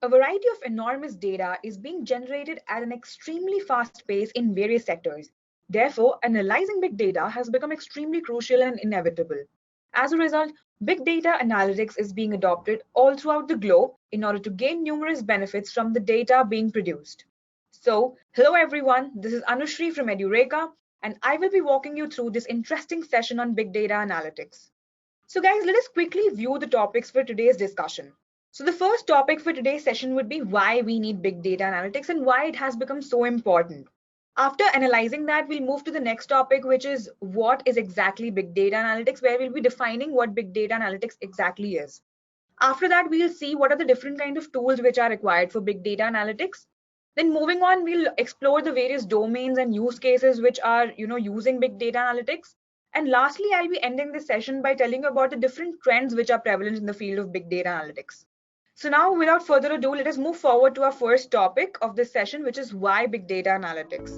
A variety of enormous data is being generated at an extremely fast pace in various sectors. Therefore, analyzing big data has become extremely crucial and inevitable. As a result, big data analytics is being adopted all throughout the globe in order to gain numerous benefits from the data being produced. So, hello everyone, this is Anushri from Edureka, and I will be walking you through this interesting session on big data analytics. So guys, let us quickly view the topics for today's discussion. So the first topic for today's session would be why we need big data analytics and why it has become so important. After analyzing that, we'll move to the next topic, which is what is exactly big data analytics, where we'll be defining what big data analytics exactly is. After that, we'll see what are the different kind of tools which are required for big data analytics. Then moving on, we'll explore the various domains and use cases which are, using big data analytics. And lastly, I'll be ending this session by telling you about the different trends which are prevalent in the field of big data analytics. So now, without further ado, let us move forward to our first topic of this session, which is why big data analytics.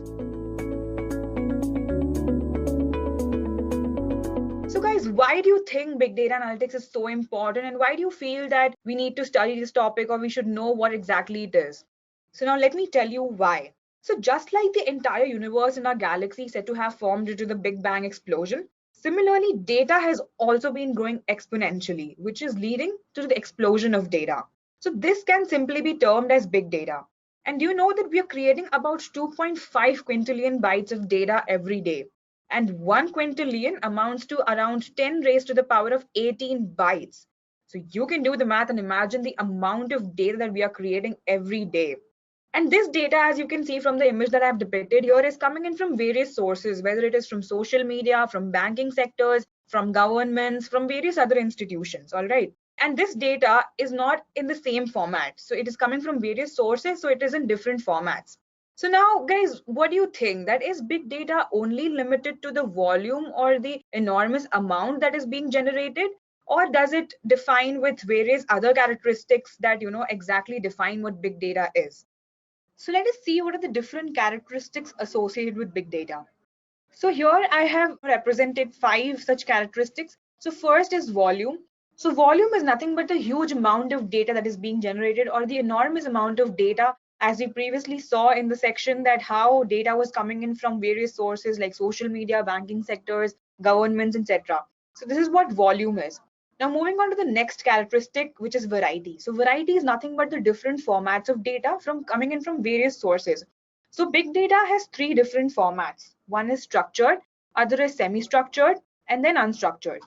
So guys, why do you think big data analytics is so important, and why do you feel that we need to study this topic, or we should know what exactly it is? So now let me tell you why. So just like the entire universe in our galaxy said to have formed due to the Big Bang explosion, similarly, data has also been growing exponentially, which is leading to the explosion of data. So this can simply be termed as big data. And do you know that we are creating about 2.5 quintillion bytes of data every day? And 1 quintillion amounts to around 10 raised to the power of 18 bytes. So you can do the math and imagine the amount of data that we are creating every day. And this data, as you can see from the image that I've depicted here, is coming in from various sources, whether it is from social media, from banking sectors, from governments, from various other institutions, all right? And this data is not in the same format. So it is coming from various sources, so it is in different formats. So now, guys, what do you think? That is big data only limited to the volume or the enormous amount that is being generated? Or does it define with various other characteristics that, exactly define what big data is? So let us see what are the different characteristics associated with big data. So here I have represented 5 such characteristics. So first is volume. So volume is nothing but the huge amount of data that is being generated, or the enormous amount of data, as we previously saw in the section that how data was coming in from various sources like social media, banking sectors, governments, etc. So this is what volume is. Now moving on to the next characteristic, which is variety. So variety is nothing but the different formats of data from coming in from various sources. So big data has 3 different formats. One is structured, other is semi-structured, and then unstructured.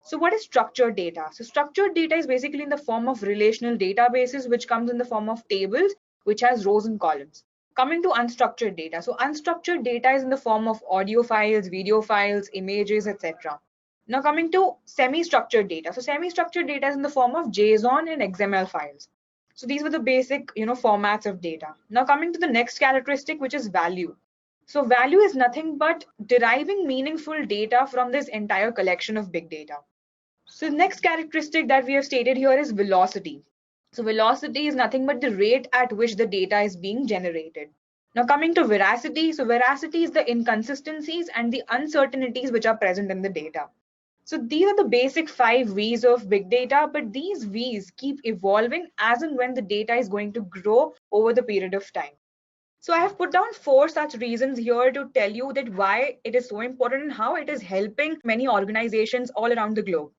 So what is structured data? So structured data is basically in the form of relational databases, which comes in the form of tables, which has rows and columns. Coming to unstructured data. So unstructured data is in the form of audio files, video files, images, etc. Now coming to semi-structured data. So semi-structured data is in the form of JSON and XML files. So these were the basic, formats of data. Now coming to the next characteristic, which is value. So value is nothing but deriving meaningful data from this entire collection of big data. So the next characteristic that we have stated here is velocity. So velocity is nothing but the rate at which the data is being generated. Now coming to veracity. So veracity is the inconsistencies and the uncertainties which are present in the data. So these are the basic 5 V's of big data, but these V's keep evolving as and when the data is going to grow over the period of time. So I have put down 4 such reasons here to tell you that why it is so important and how it is helping many organizations all around the globe.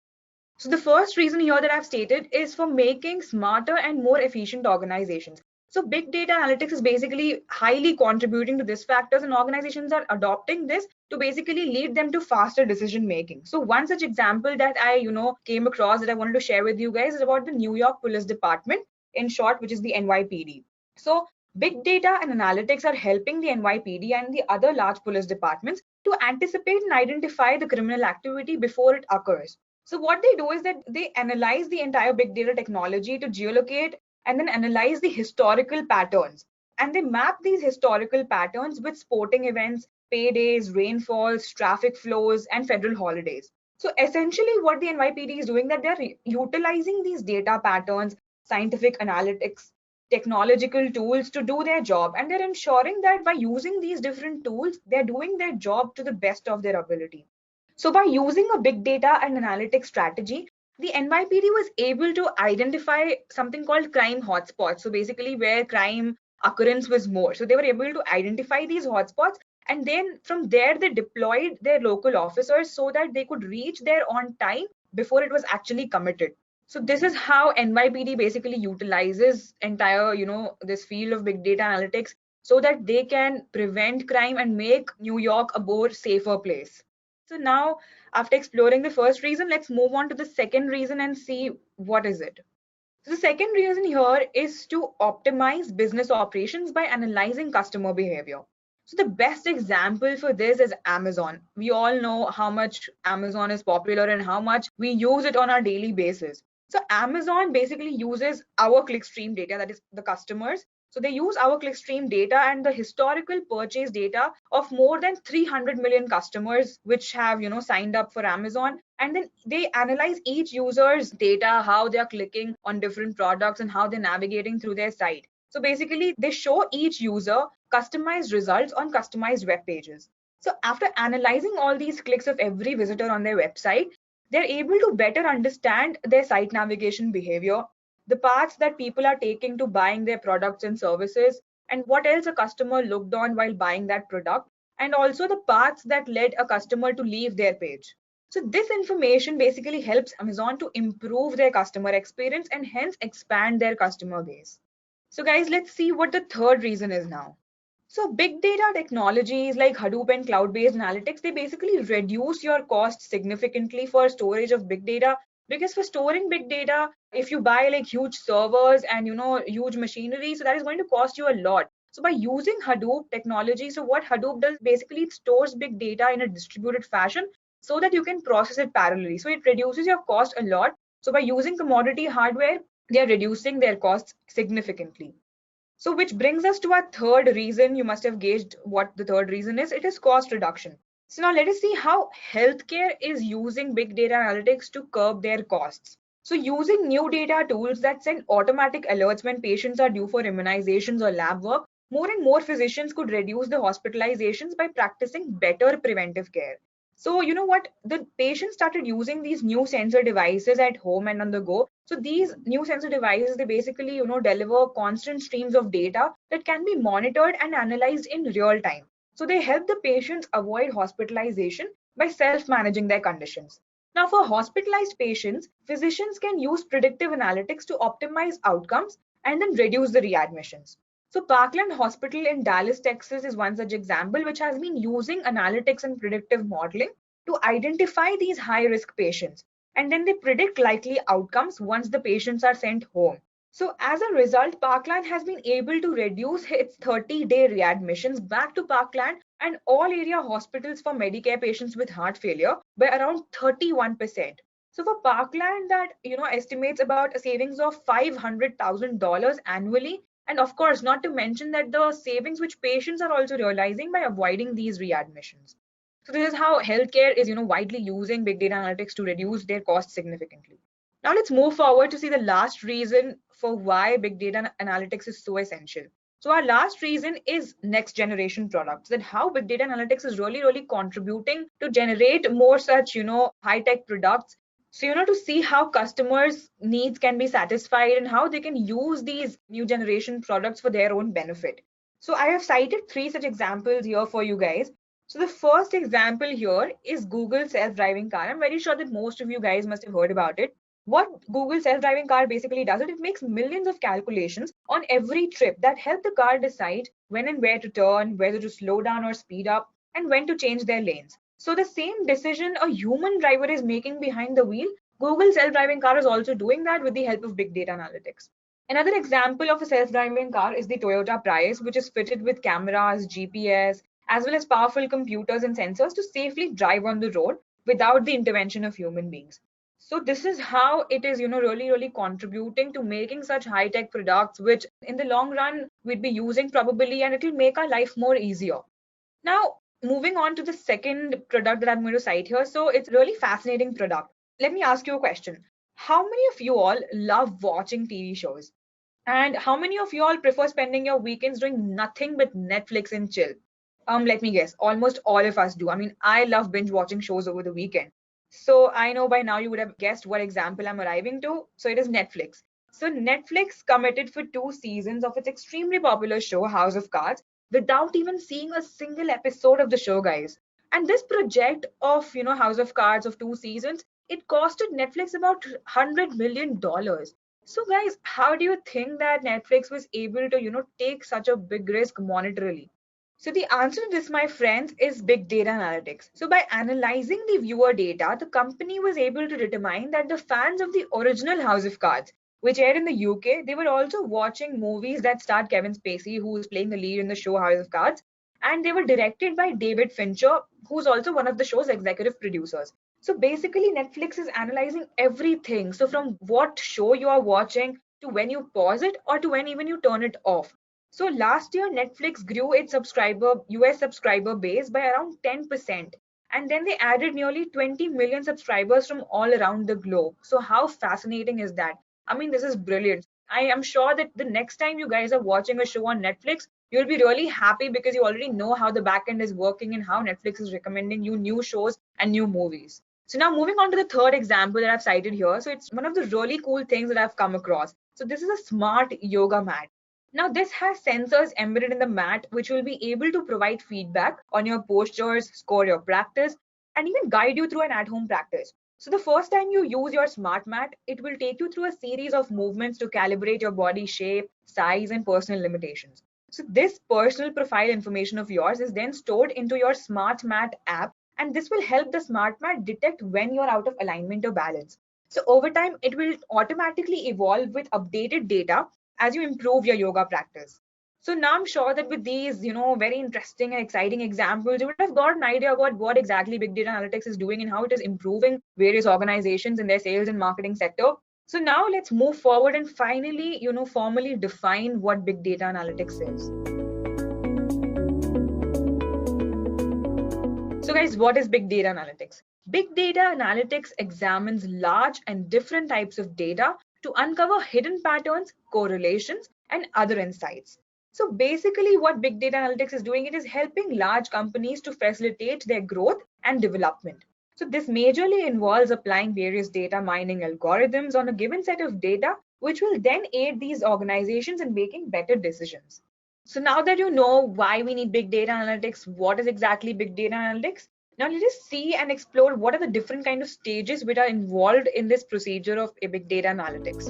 So the first reason here that I've stated is for making smarter and more efficient organizations. So big data analytics is basically highly contributing to these factors, and organizations are adopting this to basically lead them to faster decision making. So one such example that I came across that I wanted to share with you guys is about the New York Police Department, in short, which is the NYPD. So big data and analytics are helping the NYPD and the other large police departments to anticipate and identify the criminal activity before it occurs. So what they do is that they analyze the entire big data technology to geolocate and then analyze the historical patterns. And they map these historical patterns with sporting events, paydays, rainfalls, traffic flows, and federal holidays. So essentially what the NYPD is doing, that they're utilizing these data patterns, scientific analytics, technological tools to do their job. And they're ensuring that by using these different tools, they're doing their job to the best of their ability. So by using a big data and analytics strategy, the NYPD was able to identify something called crime hotspots. So basically where crime occurrence was more. So they were able to identify these hotspots, and then from there they deployed their local officers so that they could reach there on time before it was actually committed. So this is how NYPD basically utilizes entire, this field of big data analytics so that they can prevent crime and make New York a more safer place. So now, after exploring the first reason, let's move on to the second reason and see what is it. So the second reason here is to optimize business operations by analyzing customer behavior. So the best example for this is Amazon. We all know how much Amazon is popular and how much we use it on our daily basis. So Amazon basically uses our clickstream data, that is the customers. So they use our clickstream data and the historical purchase data of more than 300 million customers which have, signed up for Amazon. And then they analyze each user's data, how they are clicking on different products and how they're navigating through their site. So basically, they show each user customized results on customized web pages. So after analyzing all these clicks of every visitor on their website, they're able to better understand their site navigation behavior, the paths that people are taking to buying their products and services, and what else a customer looked on while buying that product, and also the paths that led a customer to leave their page. So this information basically helps Amazon to improve their customer experience and hence expand their customer base. So guys, let's see what the third reason is now. So big data technologies like Hadoop and cloud-based analytics, they basically reduce your cost significantly for storage of big data, because for storing big data, if you buy like huge servers and huge machinery, so that is going to cost you a lot. So by using Hadoop technology, so what Hadoop does basically, it stores big data in a distributed fashion so that you can process it parallelly. So it reduces your cost a lot. So by using commodity hardware, they are reducing their costs significantly. So which brings us to our third reason. You must have gauged what the third reason is. It is cost reduction. So now let us see how healthcare is using big data analytics to curb their costs. So using new data tools that send automatic alerts when patients are due for immunizations or lab work, more and more physicians could reduce the hospitalizations by practicing better preventive care. So you know what? The patients started using these new sensor devices at home and on the go. So these new sensor devices, they basically, deliver constant streams of data that can be monitored and analyzed in real time. So they help the patients avoid hospitalization by self-managing their conditions. Now, for hospitalized patients, physicians can use predictive analytics to optimize outcomes and then reduce the readmissions. So Parkland Hospital in Dallas, Texas is one such example, which has been using analytics and predictive modeling to identify these high-risk patients. And then they predict likely outcomes once the patients are sent home. So as a result, Parkland has been able to reduce its 30-day readmissions back to Parkland and all area hospitals for Medicare patients with heart failure by around 31%. So for Parkland, that estimates about a savings of $500,000 annually. And of course, not to mention that the savings which patients are also realizing by avoiding these readmissions. So this is how healthcare is, widely using big data analytics to reduce their costs significantly. Now let's move forward to see the last reason for why big data analytics is so essential. So our last reason is next generation products, that how big data analytics is really contributing to generate more such, high-tech products. So, to see how customers' needs can be satisfied and how they can use these new generation products for their own benefit. So I have cited three such examples here for you guys. So the first example here is Google self-driving car. I'm very sure that most of you guys must have heard about it. What Google self-driving car basically does, it makes millions of calculations on every trip that help the car decide when and where to turn, whether to slow down or speed up, and when to change their lanes. So the same decision a human driver is making behind the wheel, Google self-driving car is also doing that with the help of big data analytics. Another example of a self-driving car is the Toyota Prius, which is fitted with cameras, GPS, as well as powerful computers and sensors to safely drive on the road without the intervention of human beings. So this is how it is, really contributing to making such high-tech products, which in the long run we'd be using probably, and it will make our life more easier. Now, moving on to the second product that I'm going to cite here. So it's a really fascinating product. Let me ask you a question. How many of you all love watching TV shows? And how many of you all prefer spending your weekends doing nothing but Netflix and chill? Let me guess, almost all of us do. I mean, I love binge watching shows over the weekend. So I know by now you would have guessed what example I'm arriving to. So it is Netflix. So Netflix committed for 2 seasons of its extremely popular show House of Cards without even seeing a single episode of the show, guys. And this project of, House of Cards of 2 seasons, it costed Netflix about $100 million. So guys, how do you think that Netflix was able to, take such a big risk monetarily? So the answer to this, my friends, is big data analytics. So by analyzing the viewer data, the company was able to determine that the fans of the original House of Cards, which aired in the UK, they were also watching movies that starred Kevin Spacey, who was playing the lead in the show House of Cards, and they were directed by David Fincher, who's also one of the show's executive producers. So basically, Netflix is analyzing everything. So from what show you are watching to when you pause it or to when even you turn it off. So last year, Netflix grew its US subscriber base by around 10%. And then they added nearly 20 million subscribers from all around the globe. So how fascinating is that? I mean, this is brilliant. I am sure that the next time you guys are watching a show on Netflix, you'll be really happy because you already know how the backend is working and how Netflix is recommending you new shows and new movies. So now moving on to the third example that I've cited here. So it's one of the really cool things that I've come across. So this is a smart yoga mat. Now, this has sensors embedded in the mat, which will be able to provide feedback on your postures, score your practice, and even guide you through an at-home practice. So the first time you use your smart mat, it will take you through a series of movements to calibrate your body shape, size, and personal limitations. So this personal profile information of yours is then stored into your smart mat app, and this will help the smart mat detect when you're out of alignment or balance. So over time, it will automatically evolve with updated data as you improve your yoga practice. So now I'm sure that with these, very interesting and exciting examples, you would have got an idea about what exactly big data analytics is doing and how it is improving various organizations in their sales and marketing sector. So now let's move forward and finally, formally define what big data analytics is. So guys, what is big data analytics? Big data analytics examines large and different types of data to uncover hidden patterns, correlations, and other insights. So basically what big data analytics is doing, it is helping large companies to facilitate their growth and development. So this majorly involves applying various data mining algorithms on a given set of data, which will then aid these organizations in making better decisions. So now that you know why we need big data analytics, what is exactly big data analytics? Now let us see and explore what are the different kind of stages which are involved in this procedure of a big data analytics.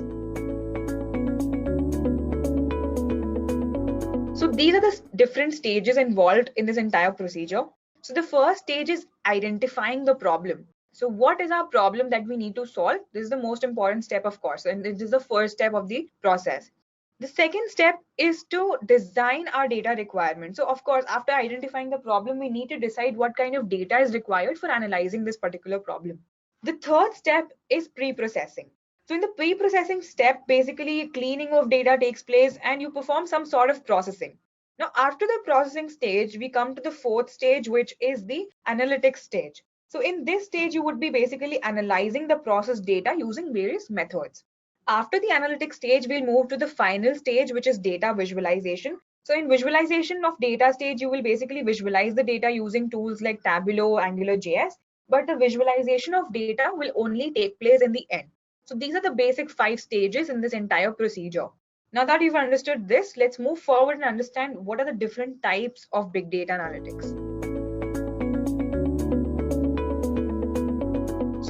So these are the different stages involved in this entire procedure. So the first stage is identifying the problem. So what is our problem that we need to solve? This is the most important step, of course, and this is the first step of the process. The second step is to design our data requirements. So of course, after identifying the problem, we need to decide what kind of data is required for analyzing this particular problem. The third step is pre-processing. So in the pre-processing step, basically cleaning of data takes place and you perform some sort of processing. Now, after the processing stage, we come to the fourth stage, which is the analytics stage. So in this stage, you would be basically analyzing the processed data using various methods. After the analytics stage, we'll move to the final stage, which is data visualization. So in visualization of data stage, you will basically visualize the data using tools like Tableau, AngularJS, but the visualization of data will only take place in the end. So these are the basic 5 stages in this entire procedure. Now that you've understood this, let's move forward and understand what are the different types of big data analytics.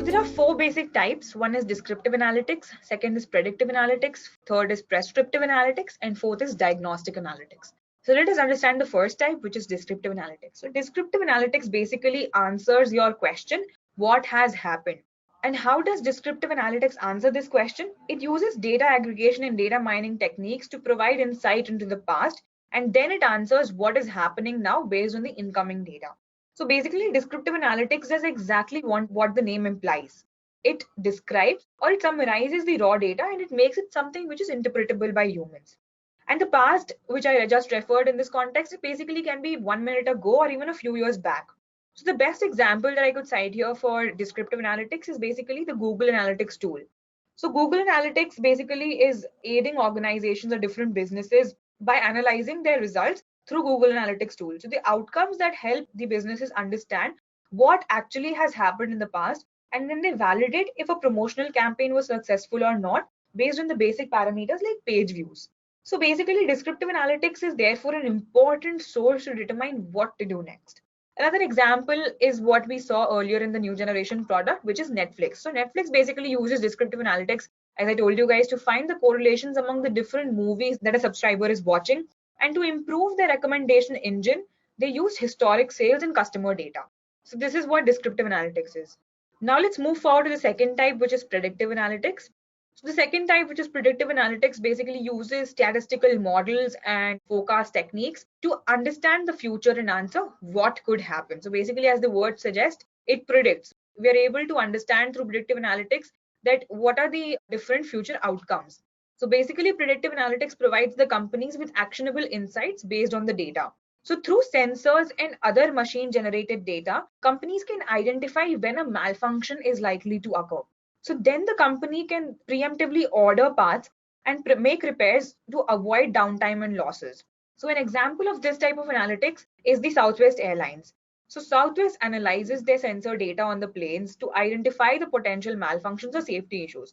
There are 4 basic types. One is descriptive analytics, second is predictive analytics, third is prescriptive analytics, and fourth is diagnostic analytics. So let us understand the first type, which is descriptive analytics. So descriptive analytics basically answers your question, what has happened? And how does descriptive analytics answer this question? It uses data aggregation and data mining techniques to provide insight into the past, and then it answers what is happening now based on the incoming data. So basically, descriptive analytics does exactly what the name implies. It describes or it summarizes the raw data and it makes it something which is interpretable by humans. And the past, which I just referred in this context, it basically can be 1 minute ago or even a few years back. So the best example that I could cite here for descriptive analytics is basically the Google Analytics tool. So Google Analytics basically is aiding organizations or different businesses by analyzing their results through Google Analytics tool. So the outcomes that help the businesses understand what actually has happened in the past and then they validate if a promotional campaign was successful or not based on the basic parameters like page views. So basically, descriptive analytics is therefore an important source to determine what to do next. Another example is what we saw earlier in the new generation product, which is Netflix. So Netflix basically uses descriptive analytics, as I told you guys, to find the correlations among the different movies that a subscriber is watching. And to improve their recommendation engine, they use historic sales and customer data. So this is what descriptive analytics is. Now let's move forward to the second type, which is predictive analytics. So the second type, which is predictive analytics, basically uses statistical models and forecast techniques to understand the future and answer what could happen. So basically, as the word suggests, it predicts. We are able to understand through predictive analytics that what are the different future outcomes. So basically, predictive analytics provides the companies with actionable insights based on the data. So through sensors and other machine generated data, companies can identify when a malfunction is likely to occur. So then the company can preemptively order parts and make repairs to avoid downtime and losses. So an example of this type of analytics is the Southwest Airlines. So Southwest analyzes their sensor data on the planes to identify the potential malfunctions or safety issues.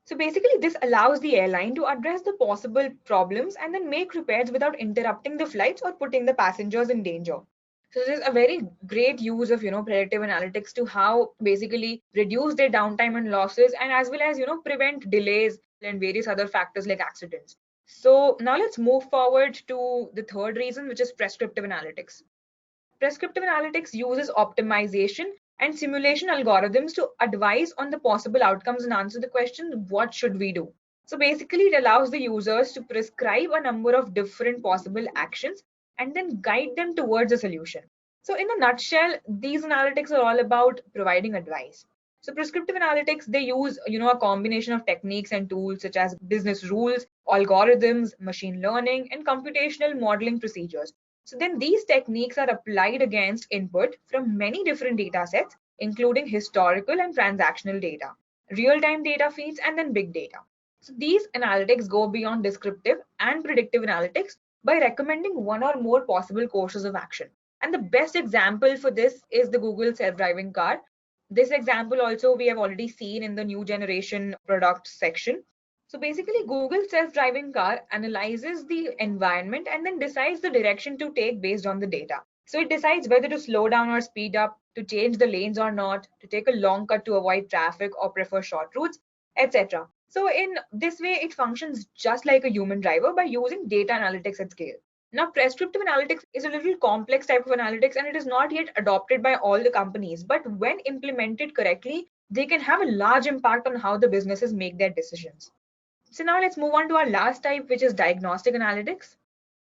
So basically, this allows the airline to address the possible problems and then make repairs without interrupting the flights or putting the passengers in danger. So this is a very great use of predictive analytics to how basically reduce their downtime and losses, and as well as prevent delays and various other factors like accidents. So now let's move forward to the third reason, which is prescriptive analytics. Prescriptive analytics uses optimization and simulation algorithms to advise on the possible outcomes and answer the question, what should we do? So basically, it allows the users to prescribe a number of different possible actions and then guide them towards a solution. So in a nutshell, these analytics are all about providing advice. So prescriptive analytics, they use a combination of techniques and tools such as business rules, algorithms, machine learning, and computational modeling procedures. So then these techniques are applied against input from many different data sets, including historical and transactional data, real-time data feeds, and then big data. So these analytics go beyond descriptive and predictive analytics by recommending one or more possible courses of action. And the best example for this is the Google self-driving car. This example also we have already seen in the new generation product section. So basically, Google self-driving car analyzes the environment and then decides the direction to take based on the data. So it decides whether to slow down or speed up, to change the lanes or not, to take a long cut to avoid traffic or prefer short routes, etc. So in this way, it functions just like a human driver by using data analytics at scale. Now, prescriptive analytics is a little complex type of analytics and it is not yet adopted by all the companies. But when implemented correctly, they can have a large impact on how the businesses make their decisions. So now let's move on to our last type, which is diagnostic analytics.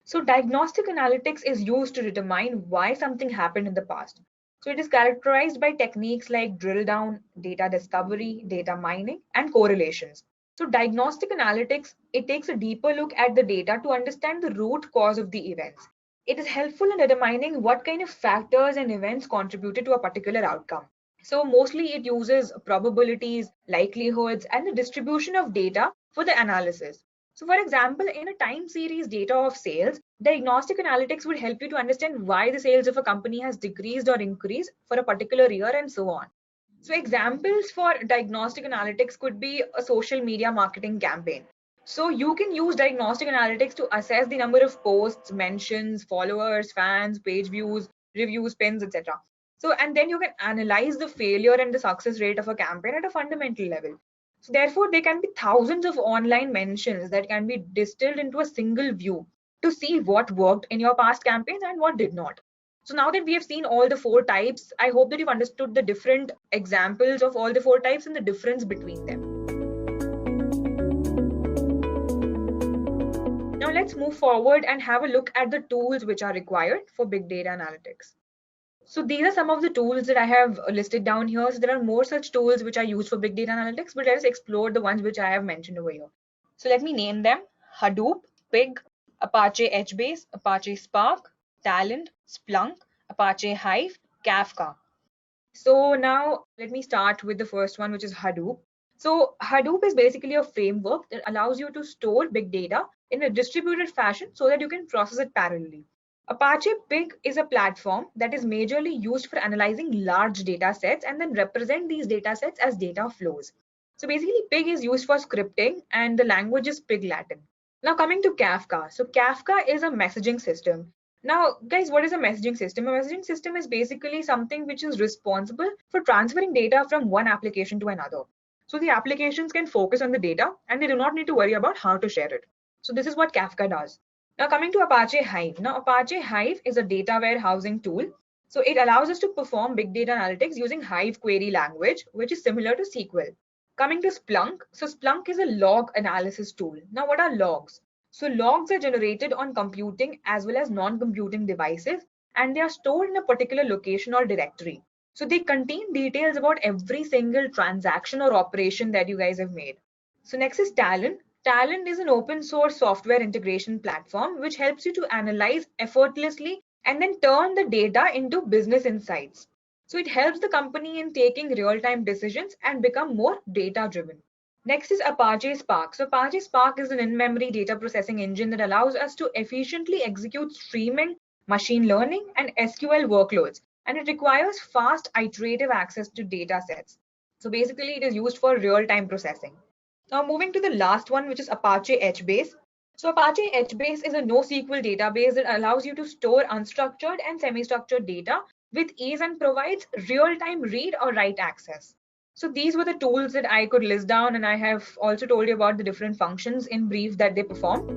So diagnostic analytics is used to determine why something happened in the past. So it is characterized by techniques like drill down, data discovery, data mining, and correlations. So diagnostic analytics, it takes a deeper look at the data to understand the root cause of the events. It is helpful in determining what kind of factors and events contributed to a particular outcome. So mostly it uses probabilities, likelihoods, and the distribution of data for the analysis. So for example, in a time series data of sales, diagnostic analytics would help you to understand why the sales of a company has decreased or increased for a particular year and so on. So examples for diagnostic analytics could be a social media marketing campaign. So you can use diagnostic analytics to assess the number of posts, mentions, followers, fans, page views, reviews, pins, etc. So, and then you can analyze the failure and the success rate of a campaign at a fundamental level. So therefore, there can be thousands of online mentions that can be distilled into a single view to see what worked in your past campaigns and what did not. So now that we have seen all the four types, I hope that you've understood the different examples of all the four types and the difference between them. Now let's move forward and have a look at the tools which are required for big data analytics. So these are some of the tools that I have listed down here. So there are more such tools which are used for big data analytics, but let us explore the ones which I have mentioned over here. So let me name them: Hadoop, Pig, Apache HBase, Apache Spark, Talent, Splunk, Apache Hive, Kafka. So now let me start with the first one, which is Hadoop. So Hadoop is basically a framework that allows you to store big data in a distributed fashion so that you can process it parallelly. Apache Pig is a platform that is majorly used for analyzing large data sets and then represent these data sets as data flows. So basically Pig is used for scripting and the language is Pig Latin. Now coming to Kafka. So Kafka is a messaging system. Now guys, what is a messaging system? A messaging system is basically something which is responsible for transferring data from one application to another. So the applications can focus on the data and they do not need to worry about how to share it. So this is what Kafka does. Now coming to Apache Hive. Now Apache Hive is a data warehousing tool. So it allows us to perform big data analytics using Hive query language, which is similar to SQL. Coming to Splunk. So Splunk is a log analysis tool. Now what are logs? So logs are generated on computing as well as non-computing devices, and they are stored in a particular location or directory. So they contain details about every single transaction or operation that you guys have made. So next is Talent. Talent is an open source software integration platform which helps you to analyze effortlessly and then turn the data into business insights. So it helps the company in taking real-time decisions and become more data-driven. Next is Apache Spark. So Apache Spark is an in-memory data processing engine that allows us to efficiently execute streaming, machine learning, and SQL workloads. And it requires fast iterative access to data sets. So basically it is used for real-time processing. Now moving to the last one, which is Apache HBase. So Apache HBase is a NoSQL database that allows you to store unstructured and semi-structured data with ease and provides real-time read or write access. So these were the tools that I could list down, and I have also told you about the different functions in brief that they perform.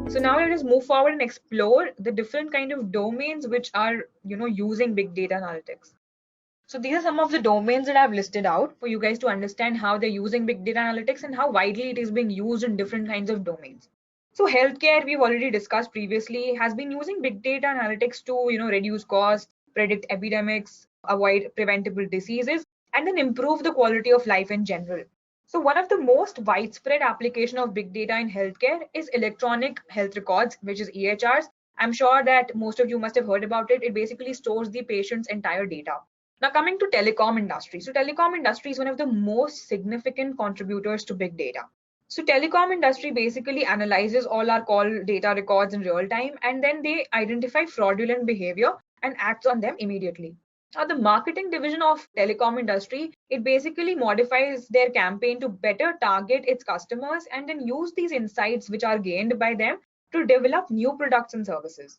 So now let us move forward and explore the different kind of domains which are using big data analytics. So these are some of the domains that I've listed out for you guys to understand how they're using big data analytics and how widely it is being used in different kinds of domains. So healthcare, we've already discussed previously, has been using big data analytics to reduce costs, predict epidemics, avoid preventable diseases, and then improve the quality of life in general. So one of the most widespread application of big data in healthcare is electronic health records, which is EHRs. I'm sure that most of you must have heard about it. It basically stores the patient's entire data. Now coming to telecom industry. So telecom industry is one of the most significant contributors to big data. So telecom industry basically analyzes all our call data records in real time, and then they identify fraudulent behavior and acts on them immediately. Now the marketing division of telecom industry, it basically modifies their campaign to better target its customers and then use these insights which are gained by them to develop new products and services.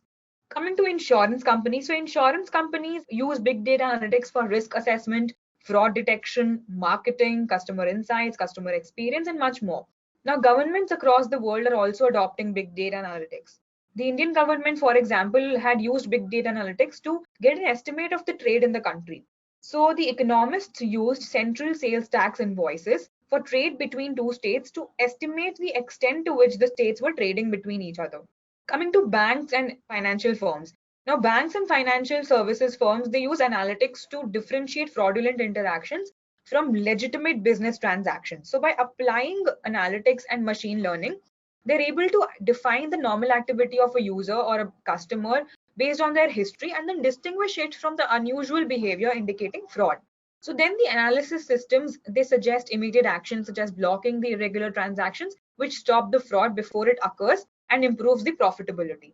Coming to insurance companies, so insurance companies use big data analytics for risk assessment, fraud detection, marketing, customer insights, customer experience, and much more. Now, governments across the world are also adopting big data analytics. The Indian government, for example, had used big data analytics to get an estimate of the trade in the country. So the economists used central sales tax invoices for trade between two states to estimate the extent to which the states were trading between each other. Coming to banks and financial firms. Now, banks and financial services firms, they use analytics to differentiate fraudulent interactions from legitimate business transactions. So by applying analytics and machine learning, they're able to define the normal activity of a user or a customer based on their history and then distinguish it from the unusual behavior indicating fraud. So then the analysis systems, they suggest immediate actions such as blocking the irregular transactions, which stop the fraud before it occurs and improves the profitability.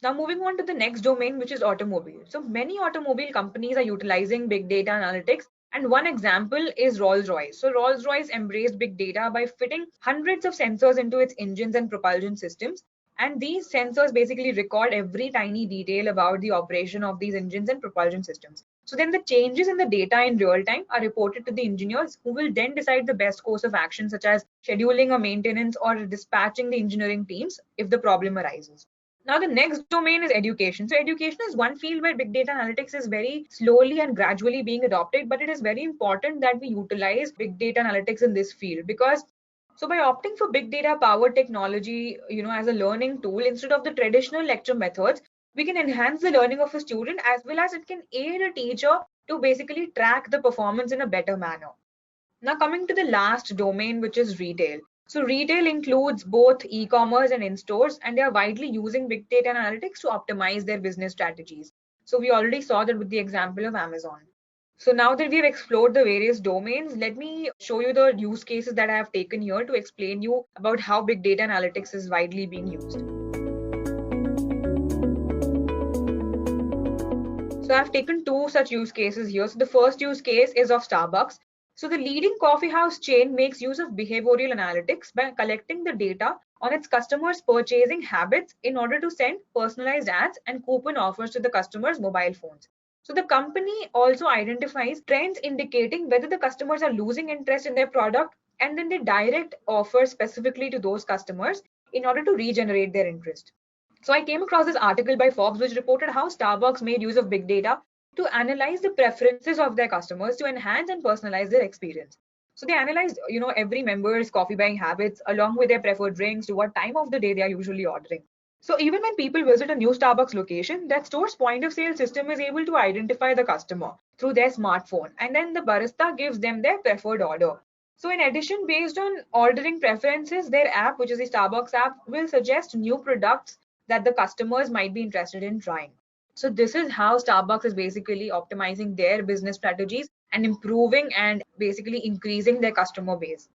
Now moving on to the next domain, which is automobile. So many automobile companies are utilizing big data analytics, and one example is Rolls-Royce. So Rolls-Royce embraced big data by fitting hundreds of sensors into its engines and propulsion systems. And these sensors basically record every tiny detail about the operation of these engines and propulsion systems. So then the changes in the data in real time are reported to the engineers, who will then decide the best course of action, such as scheduling a maintenance or dispatching the engineering teams if the problem arises. Now, the next domain is education. So education is one field where big data analytics is very slowly and gradually being adopted, but it is very important that we utilize big data analytics in this field, because so by opting for big data powered technology, as a learning tool instead of the traditional lecture methods, we can enhance the learning of a student as well as it can aid a teacher to basically track the performance in a better manner. Now coming to the last domain, which is retail. So retail includes both e-commerce and in-stores, and they are widely using big data analytics to optimize their business strategies. So we already saw that with the example of Amazon. So now that we've explored the various domains, let me show you the use cases that I have taken here to explain you about how big data analytics is widely being used. So I've taken two such use cases here. So the first use case is of Starbucks. So the leading coffee house chain makes use of behavioral analytics by collecting the data on its customers' purchasing habits in order to send personalized ads and coupon offers to the customers' mobile phones. So the company also identifies trends indicating whether the customers are losing interest in their product, and then they direct offers specifically to those customers in order to regenerate their interest. So I came across this article by Forbes which reported how Starbucks made use of big data to analyze the preferences of their customers to enhance and personalize their experience. So they analyzed, every member's coffee buying habits along with their preferred drinks to what time of the day they are usually ordering. So even when people visit a new Starbucks location, that store's point of sale system is able to identify the customer through their smartphone, and then the barista gives them their preferred order. So in addition, based on ordering preferences, their app, which is the Starbucks app, will suggest new products that the customers might be interested in trying. So this is how Starbucks is basically optimizing their business strategies and improving and basically increasing their customer base.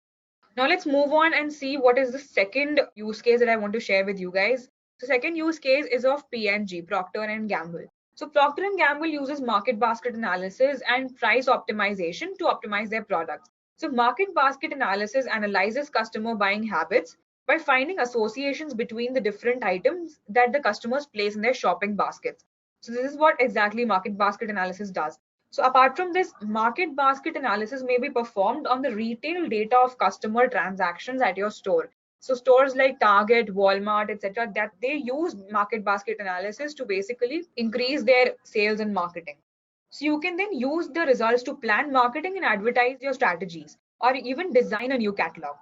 Now let's move on and see what is the second use case that I want to share with you guys. The second use case is of P&G, Procter and Gamble. So Procter and Gamble uses market basket analysis and price optimization to optimize their products. So market basket analysis analyzes customer buying habits by finding associations between the different items that the customers place in their shopping baskets. So this is what exactly market basket analysis does. So apart from this, market basket analysis may be performed on the retail data of customer transactions at your store. So stores like Target, Walmart, etc., that they use market basket analysis to basically increase their sales and marketing. So you can then use the results to plan marketing and advertise your strategies, or even design a new catalog.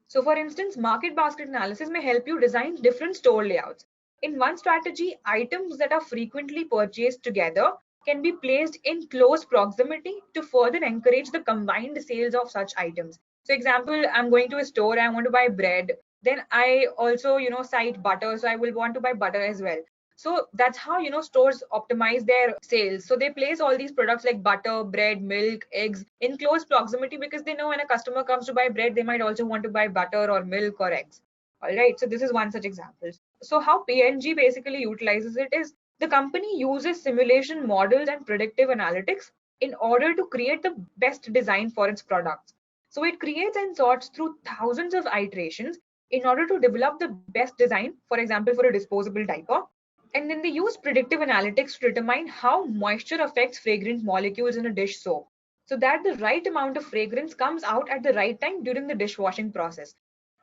So for instance, market basket analysis may help you design different store layouts. In one strategy, items that are frequently purchased together can be placed in close proximity to further encourage the combined sales of such items. So example, I'm going to a store, I want to buy bread. Then I also, cite butter. So I will want to buy butter as well. So that's how, stores optimize their sales. So they place all these products like butter, bread, milk, eggs in close proximity because they know when a customer comes to buy bread, they might also want to buy butter or milk or eggs. All right. So this is one such example. So how P&G basically utilizes it is the company uses simulation models and predictive analytics in order to create the best design for its products. So it creates and sorts through thousands of iterations in order to develop the best design, for example, for a disposable diaper. And then they use predictive analytics to determine how moisture affects fragrant molecules in a dish soap so that the right amount of fragrance comes out at the right time during the dishwashing process.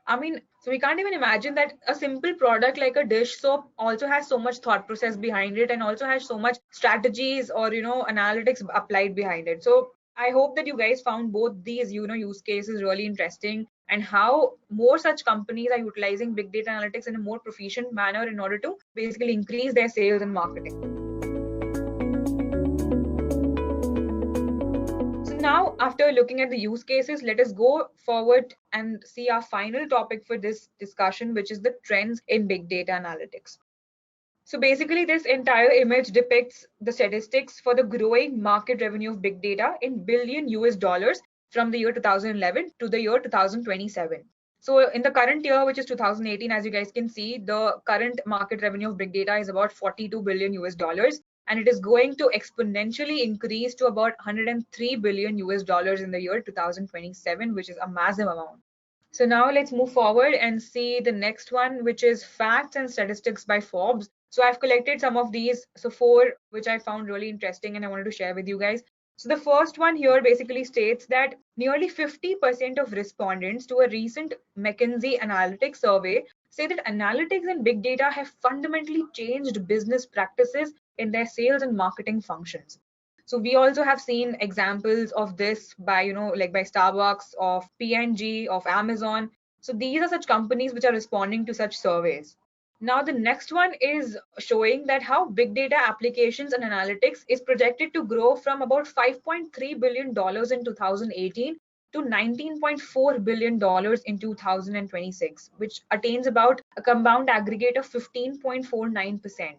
I mean, so we can't even imagine that a simple product like a dish soap also has so much thought process behind it and also has so much strategies or, analytics applied behind it. So I hope that you guys found both these, use cases really interesting and how more such companies are utilizing big data analytics in a more proficient manner in order to basically increase their sales and marketing. So now, after looking at the use cases, let us go forward and see our final topic for this discussion, which is the trends in big data analytics. So basically, this entire image depicts the statistics for the growing market revenue of big data in billion US dollars from the year 2011 to the year 2027. So in the current year, which is 2018, as you guys can see, the current market revenue of big data is about 42 billion US dollars, and it is going to exponentially increase to about 103 billion US dollars in the year 2027, which is a massive amount. So now let's move forward and see the next one, which is facts and statistics by Forbes. So I've collected some of these, so four, which I found really interesting and I wanted to share with you guys. So the first one here basically states that nearly 50% of respondents to a recent McKinsey Analytics survey say that analytics and big data have fundamentally changed business practices in their sales and marketing functions. So we also have seen examples of this by, like by Starbucks, of P&G, of Amazon. So these are such companies which are responding to such surveys. Now the next one is showing that how big data applications and analytics is projected to grow from about $5.3 billion in 2018 to $19.4 billion in 2026, which attains about a compound aggregate of 15.49%.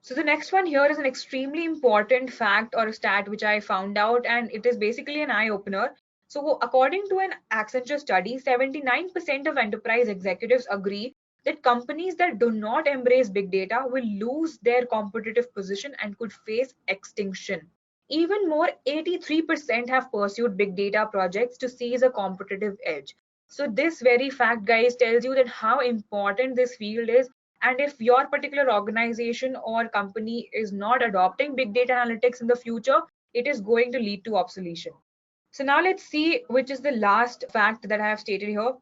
So the next one here is an extremely important fact or a stat which I found out, and it is basically an eye opener. So according to an Accenture study, 79% of enterprise executives agree that companies that do not embrace big data will lose their competitive position and could face extinction. Even more, 83% have pursued big data projects to seize a competitive edge. So this very fact, guys, tells you that how important this field is, and if your particular organization or company is not adopting big data analytics in the future, it is going to lead to obsolescence. So now let's see which is the last fact that I have stated here.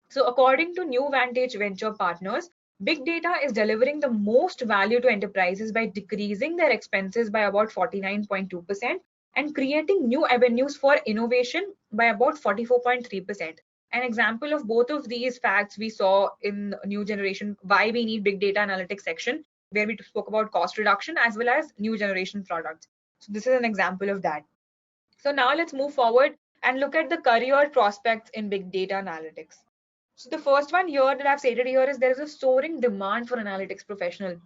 So according to New Vantage Venture Partners, big data is delivering the most value to enterprises by decreasing their expenses by about 49.2% and creating new avenues for innovation by about 44.3%. An example of both of these facts we saw in New Generation Why We Need Big Data Analytics section, where we spoke about cost reduction as well as new generation products. So this is an example of that. So now let's move forward and look at the career prospects in big data analytics. So the first one here that I've stated here is there is a soaring demand for analytics professional.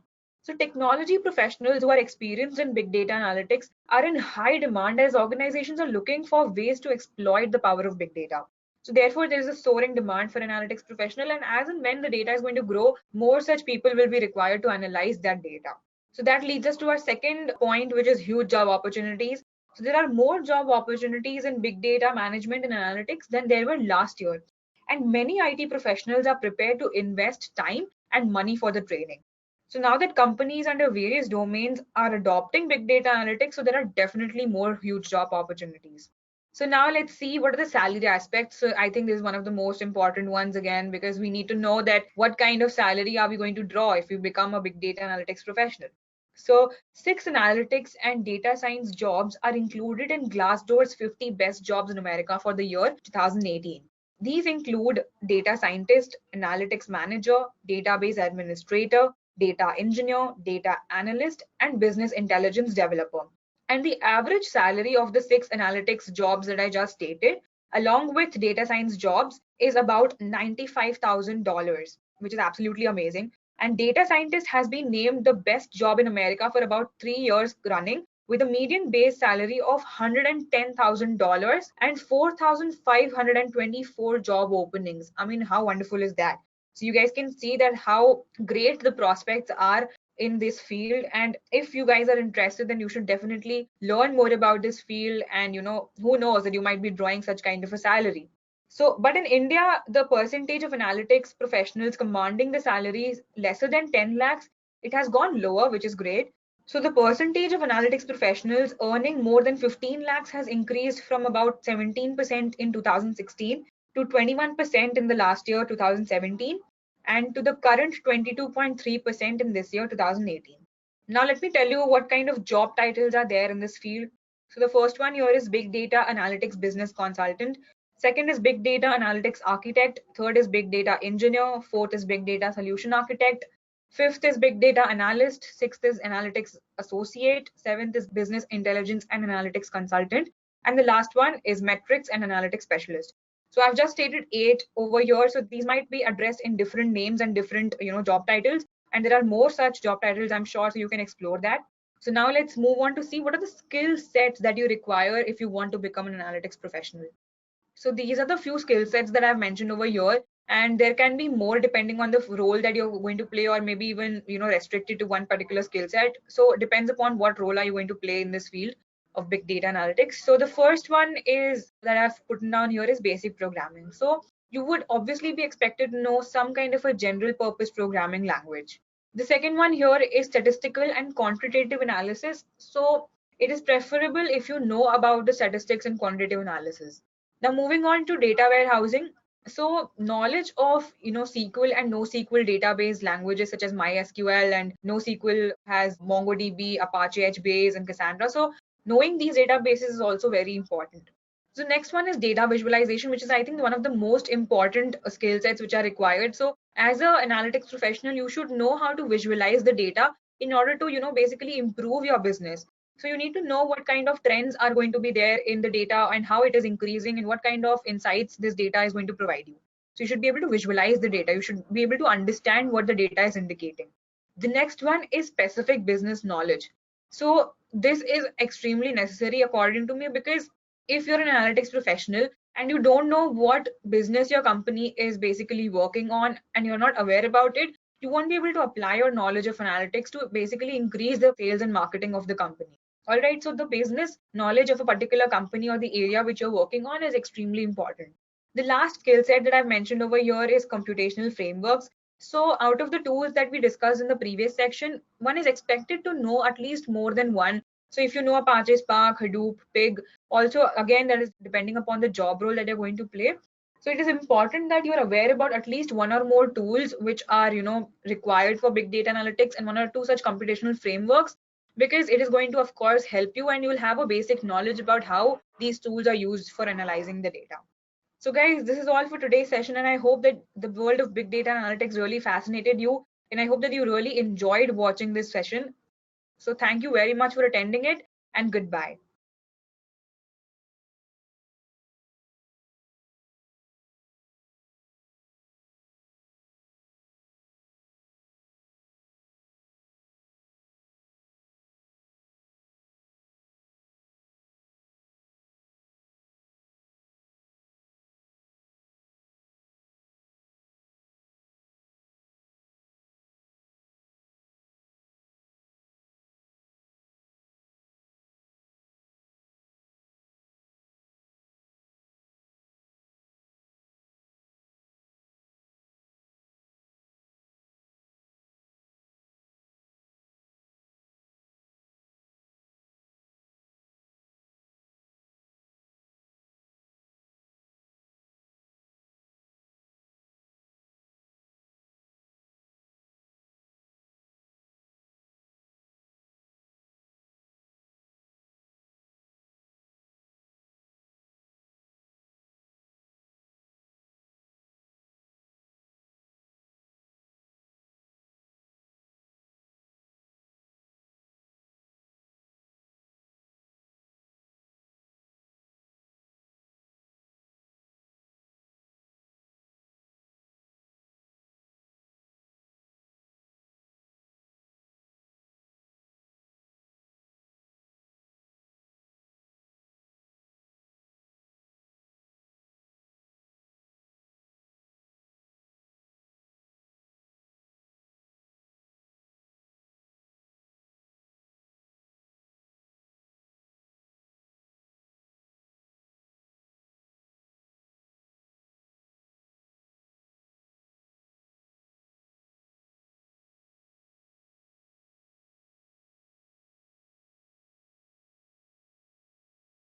So technology professionals who are experienced in big data analytics are in high demand as organizations are looking for ways to exploit the power of big data. So therefore, there is a soaring demand for analytics professional, and as and when the data is going to grow, more such people will be required to analyze that data. So that leads us to our second point, which is huge job opportunities. So there are more job opportunities in big data management and analytics than there were last year. And many IT professionals are prepared to invest time and money for the training. So now that companies under various domains are adopting big data analytics, so there are definitely more huge job opportunities. So now let's see what are the salary aspects. So I think this is one of the most important ones again, because we need to know that what kind of salary are we going to draw if we become a big data analytics professional. So 6 analytics and data science jobs are included in Glassdoor's 50 best jobs in America for the year 2018. These include data scientist, analytics manager, database administrator, data engineer, data analyst, and business intelligence developer. And the average salary of the 6 analytics jobs that I just stated, along with data science jobs, is about $95,000, which is absolutely amazing. And data scientist has been named the best job in America for about 3 years running, with a median base salary of $110,000 and 4,524 job openings. I mean, how wonderful is that? So you guys can see that how great the prospects are in this field, and if you guys are interested, then you should definitely learn more about this field, and who knows that you might be drawing such kind of a salary. So, but in India, the percentage of analytics professionals commanding the salaries lesser than 10 lakhs, it has gone lower, which is great. So the percentage of analytics professionals earning more than 15 lakhs has increased from about 17% in 2016 to 21% in the last year, 2017, and to the current 22.3% in this year, 2018. Now, let me tell you what kind of job titles are there in this field. So the first one here is Big Data Analytics Business Consultant. Second is Big Data Analytics Architect. Third is Big Data Engineer. Fourth is Big Data Solution Architect. Fifth is Big Data Analyst. Sixth is Analytics Associate. Seventh is Business Intelligence and Analytics Consultant. And the last one is Metrics and Analytics Specialist. So I've just stated 8 over here. So these might be addressed in different names and different job titles. And there are more such job titles, I'm sure, so you can explore that. So now let's move on to see what are the skill sets that you require if you want to become an analytics professional. So these are the few skill sets that I've mentioned over here, and there can be more depending on the role that you're going to play, or maybe even restricted to one particular skill set. So it depends upon what role are you going to play in this field of big data analytics. So the first one is that I've put down here is basic programming. So you would obviously be expected to know some kind of a general purpose programming language. The second one here is statistical and quantitative analysis. So it is preferable if you know about the statistics and quantitative analysis. Now moving on to data warehousing. So knowledge of SQL and NoSQL database languages such as MySQL, and NoSQL has MongoDB, Apache HBase, and Cassandra. So knowing these databases is also very important. So next one is data visualization, which is I think one of the most important skill sets which are required. So as an analytics professional, you should know how to visualize the data in order to basically improve your business. So you need to know what kind of trends are going to be there in the data and how it is increasing and what kind of insights this data is going to provide you. So you should be able to visualize the data. You should be able to understand what the data is indicating. The next one is specific business knowledge. So this is extremely necessary according to me, because if you're an analytics professional and you don't know what business your company is basically working on and you're not aware about it, you won't be able to apply your knowledge of analytics to basically increase the sales and marketing of the company. All right, so the business knowledge of a particular company or the area which you're working on is extremely important. The last skill set that I've mentioned over here is computational frameworks. So out of the tools that we discussed in the previous section, one is expected to know at least more than one. So if you know Apache Spark, Hadoop, Pig, also again, that is depending upon the job role that you're going to play. So it is important that you're aware about at least one or more tools which are, required for big data analytics, and one or two such computational frameworks, because it is going to, of course, help you, and you will have a basic knowledge about how these tools are used for analyzing the data. So guys, this is all for today's session, and I hope that the world of big data analytics really fascinated you, and I hope that you really enjoyed watching this session. So thank you very much for attending it, and goodbye.